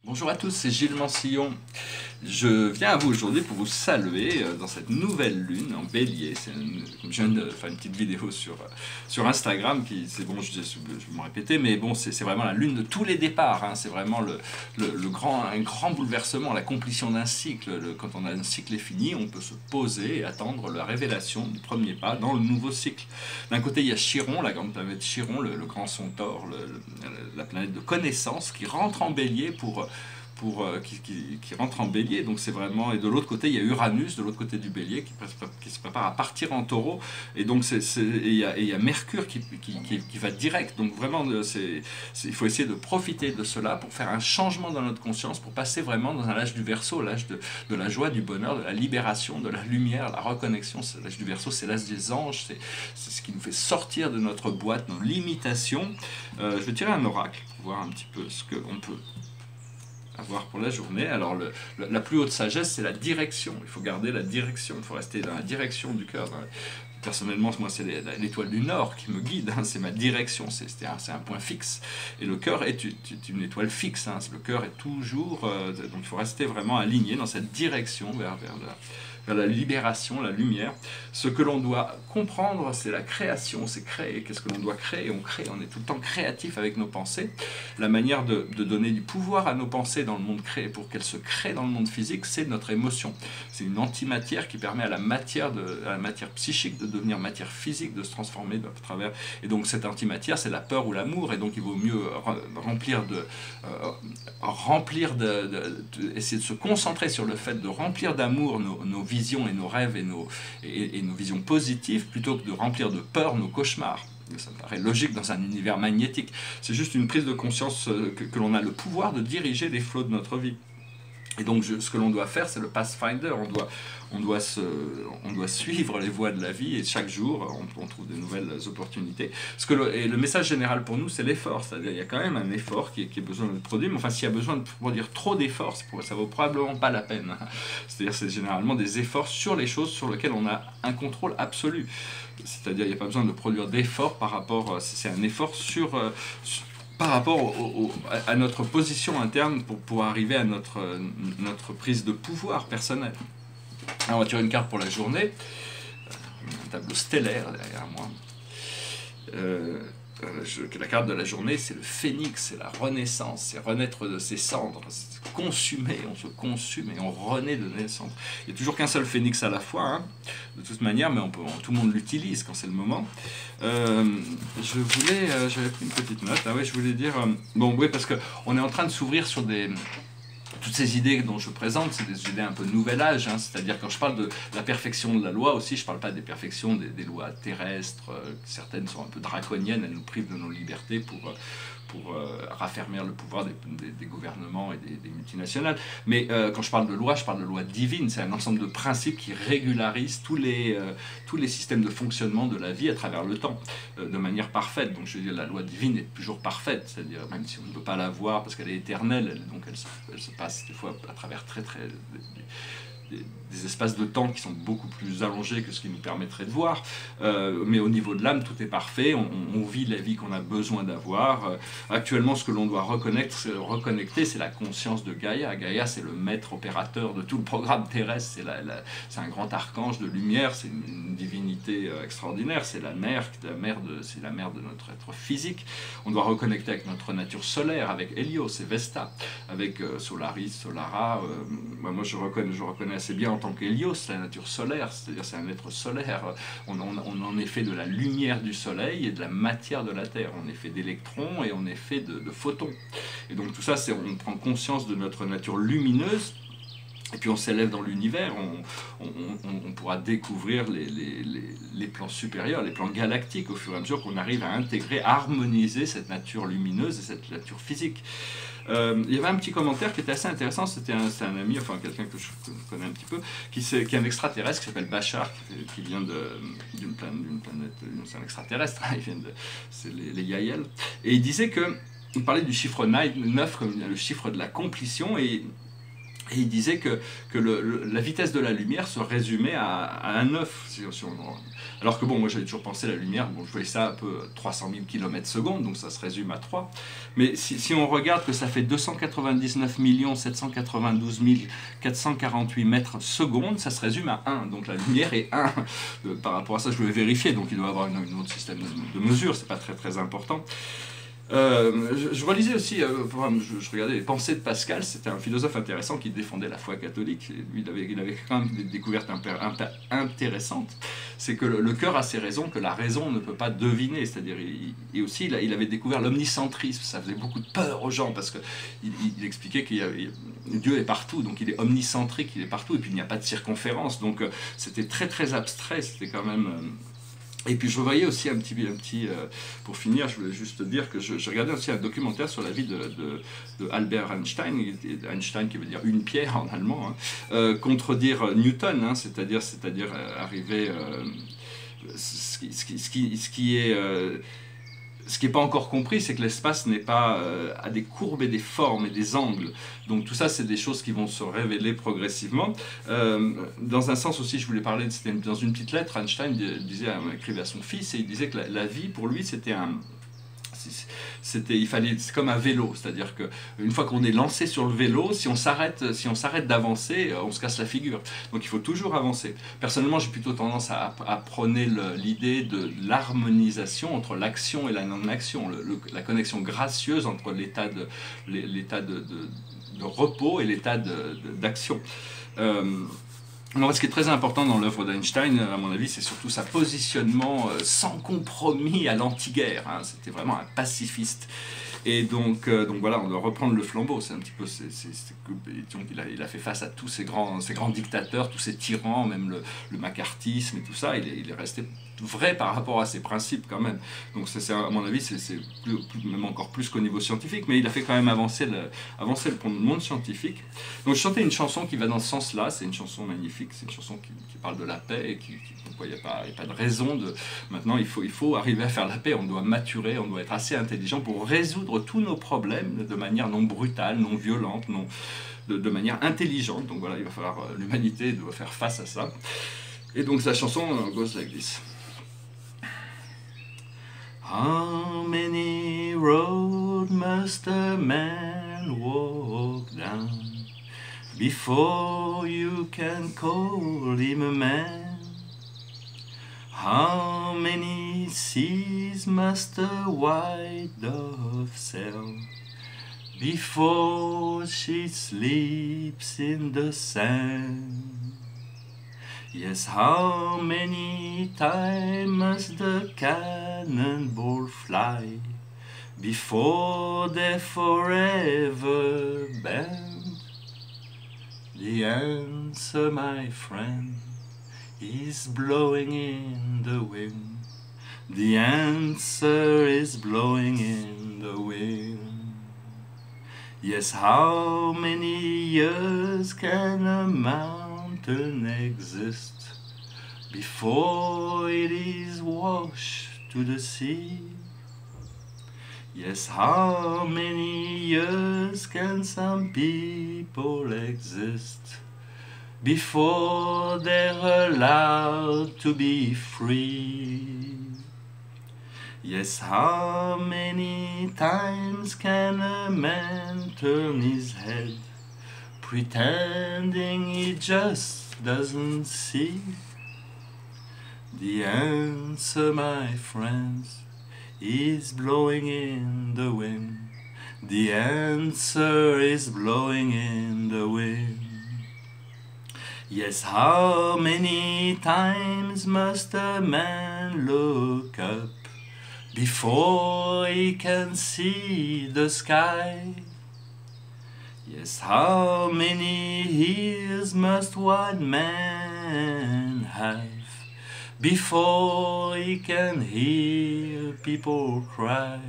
Bonjour à tous, c'est Gilles Mansillon. Je viens à vous aujourd'hui pour vous saluer dans cette nouvelle lune en bélier. Je viens de faire une petite vidéo sur Instagram, c'est bon, je vais me répéter, mais bon, c'est vraiment la lune de tous les départs, hein. C'est vraiment un grand bouleversement, la complétion d'un cycle. Quand on a un cycle est fini, on peut se poser et attendre la révélation du premier pas dans le nouveau cycle. D'un côté, il y a Chiron, la grande planète Chiron, le grand centaure, la planète de connaissance qui rentre en bélier qui rentre en bélier, donc c'est vraiment, et de l'autre côté il y a Uranus, de l'autre côté du bélier, qui se prépare à partir en taureau, et donc il y a Mercure qui va direct, donc vraiment il faut essayer de profiter de cela pour faire un changement dans notre conscience, pour passer vraiment dans un âge du Verseau, l'âge de la joie, du bonheur, de la libération, de la lumière, la reconnexion. L'âge du Verseau, c'est l'âge des anges, c'est ce qui nous fait sortir de notre boîte, nos limitations. Je vais tirer un oracle pour voir un petit peu ce qu'on peut avoir pour la journée. Alors la plus haute sagesse, c'est la direction. Il faut garder la direction, il faut rester dans la direction du cœur. Personnellement, moi, c'est l'étoile du Nord qui me guide, hein. C'est ma direction, c'est un point fixe. Et le cœur est une étoile fixe, hein. Le cœur est toujours... donc il faut rester vraiment aligné dans cette direction vers la libération, la lumière. Ce que l'on doit comprendre, c'est la création, c'est créer. Qu'est-ce que l'on doit créer? On crée, on est tout le temps créatif avec nos pensées. La manière de donner du pouvoir à nos pensées dans le monde créé, pour qu'elles se créent dans le monde physique, c'est notre émotion. C'est une antimatière qui permet à la matière psychique de devenir matière physique, de se transformer à travers... Et donc cette antimatière, c'est la peur ou l'amour, et donc il vaut mieux essayer de se concentrer sur le fait de remplir d'amour nos visions et nos rêves et nos visions positives, plutôt que de remplir de peur nos cauchemars. Ça me paraît logique dans un univers magnétique. C'est juste une prise de conscience que l'on a le pouvoir de diriger les flots de notre vie. Et donc ce que l'on doit faire, c'est le Pathfinder. On doit suivre les voies de la vie, et chaque jour, on trouve de nouvelles opportunités. Et le message général pour nous, c'est l'effort. C'est-à-dire qu'il y a quand même un effort qui est besoin de produire, mais enfin, s'il y a besoin de produire trop d'efforts, ça vaut probablement pas la peine. C'est-à-dire c'est généralement des efforts sur les choses sur lesquelles on a un contrôle absolu. C'est-à-dire qu'il n'y a pas besoin de produire d'efforts par rapport... C'est un effort par rapport à notre position interne pour arriver à notre prise de pouvoir personnel. Alors on va tirer une carte pour la journée, un tableau stellaire derrière moi. La carte de la journée, c'est le phénix, c'est la renaissance, c'est renaître de ses cendres, c'est consumer, on se consume et on renaît de nos cendres. Il n'y a toujours qu'un seul phénix à la fois, hein, de toute manière, mais tout le monde l'utilise quand c'est le moment. J'avais pris une petite note, je voulais dire, bon oui, parce qu'on est en train de s'ouvrir sur toutes ces idées dont je présente, c'est des idées un peu nouvel âge, hein, c'est-à-dire quand je parle de la perfection de la loi aussi, je ne parle pas des perfections des lois terrestres, certaines sont un peu draconiennes, elles nous privent de nos libertés pour raffermir le pouvoir des gouvernements et des multinationales. Mais quand je parle de loi divine, c'est un ensemble de principes qui régularisent tous les systèmes de fonctionnement de la vie à travers le temps, de manière parfaite. Donc je veux dire, la loi divine est toujours parfaite, c'est-à-dire même si on ne peut pas la voir parce qu'elle est éternelle, donc elle se passe des fois à travers des espaces de temps qui sont beaucoup plus allongés que ce qui nous permettrait de voir, mais au niveau de l'âme, tout est parfait, on vit la vie qu'on a besoin d'avoir. Actuellement, ce que l'on doit reconnecter, c'est la conscience de Gaïa. Gaïa, c'est le maître opérateur de tout le programme terrestre, c'est un grand archange de lumière, c'est une divinité extraordinaire, c'est la mère de notre être physique. On doit reconnecter avec notre nature solaire, avec Hélios et Vesta, avec Solaris, Solara. Moi, je reconnais assez bien en tant qu'Hélios, la nature solaire, c'est-à-dire c'est un être solaire. On en est fait de la lumière du soleil et de la matière de la Terre. On est fait d'électrons et on est fait de photons. Et donc tout ça, on prend conscience de notre nature lumineuse. Et puis on s'élève dans l'univers, on pourra découvrir les plans supérieurs, les plans galactiques, au fur et à mesure qu'on arrive à intégrer, à harmoniser cette nature lumineuse et cette nature physique. Il y avait un petit commentaire qui était assez intéressant, c'est un ami, enfin quelqu'un que je connais un petit peu, qui est un extraterrestre qui s'appelle Bachar, qui vient d'une planète, c'est un extraterrestre, c'est les Yael, et il disait il parlait du chiffre 9 comme le chiffre de la complétion, et Et il disait que la vitesse de la lumière se résumait à un œuf. Alors que bon, moi j'avais toujours pensé la lumière, bon, je voyais ça un peu 300 000 km/s, donc ça se résume à 3. Mais si on regarde que ça fait 299 792 448 mètres secondes, ça se résume à 1. Donc la lumière est 1. Par rapport à ça, je voulais vérifier, donc il doit y avoir un autre système de mesure, c'est pas très important. Je relisais aussi, je regardais les pensées de Pascal, c'était un philosophe intéressant qui défendait la foi catholique. Lui, il avait quand même des découvertes intéressantes. C'est que le cœur a ses raisons que la raison ne peut pas deviner. C'est-à-dire, et aussi, il avait découvert l'omnicentrisme. Ça faisait beaucoup de peur aux gens parce qu'il expliquait que Dieu est partout, donc il est omnicentrique, il est partout, et puis il n'y a pas de circonférence. Donc c'était très abstrait, c'était quand même. Et puis je voyais aussi pour finir, je voulais juste dire que je regardais aussi un documentaire sur la vie de Albert Einstein, Einstein qui veut dire une pierre en allemand, hein, contredire Newton, hein, c'est-à-dire arriver, ce qui est pas encore compris, c'est que l'espace n'est pas a des courbes et des formes et des angles. Donc tout ça, c'est des choses qui vont se révéler progressivement. Dans un sens aussi, je voulais parler, c'était dans une petite lettre, Einstein écrivait à son fils, et il disait que la vie, pour lui, c'est comme un vélo, c'est-à-dire qu'une fois qu'on est lancé sur le vélo, si on s'arrête d'avancer, on se casse la figure. Donc il faut toujours avancer. Personnellement, j'ai plutôt tendance à prôner l'idée de l'harmonisation entre l'action et la non-action, la connexion gracieuse entre l'état de repos et l'état d'action. Ce qui est très important dans l'œuvre d'Einstein, à mon avis, c'est surtout sa positionnement sans compromis à l'anti-guerre. Hein. C'était vraiment un pacifiste. Et donc voilà, on doit reprendre le flambeau. C'est un petit peu, donc il a fait face à tous ces grands dictateurs, tous ces tyrans, même le macartisme et tout ça. Il est resté vrai par rapport à ses principes quand même. Donc à mon avis, c'est même encore plus qu'au niveau scientifique, mais il a fait quand même avancer le monde scientifique. Donc je chantais une chanson qui va dans ce sens-là. C'est une chanson magnifique. C'est une chanson qui parle de la paix et il n'y a pas de raison de. Maintenant, il faut arriver à faire la paix. On doit maturer, on doit être assez intelligent pour résoudre tous nos problèmes de manière non brutale, non violente, de manière intelligente. Donc voilà, il va falloir l'humanité doit faire face à ça. Et donc la chanson goes like this. How many roads must a man walk down before you can call him a man? How many seas must a white dove sail before she sleeps in the sand? Yes, how many times must the cannonball fly before they're forever banned? The answer, my friend, is blowing in the wind. The answer is blowing in the wind. Yes, how many years can a mountain exist before it is washed to the sea? Yes, how many years can some people exist before they're allowed to be free? Yes, how many times can a man turn his head, pretending he just doesn't see? The answer, my friends, is blowing in the wind. The answer is blowing in the wind. Yes, how many times must a man look up before he can see the sky? Yes, how many ears must one man have before he can hear people cry?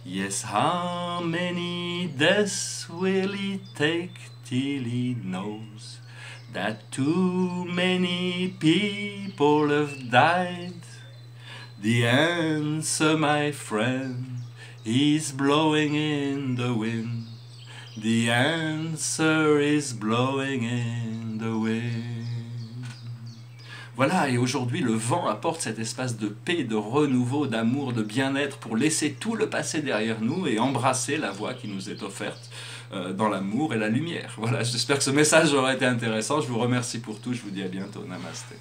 Yes, how many deaths will it take till he knows that too many people have died? The answer, my friend, is blowing in the wind. The answer is blowing in the wind. Voilà, et aujourd'hui le vent apporte cet espace de paix, de renouveau, d'amour, de bien-être pour laisser tout le passé derrière nous et embrasser la voie qui nous est offerte dans l'amour et la lumière. Voilà, j'espère que ce message aura été intéressant. Je vous remercie pour tout, je vous dis à bientôt. Namasté.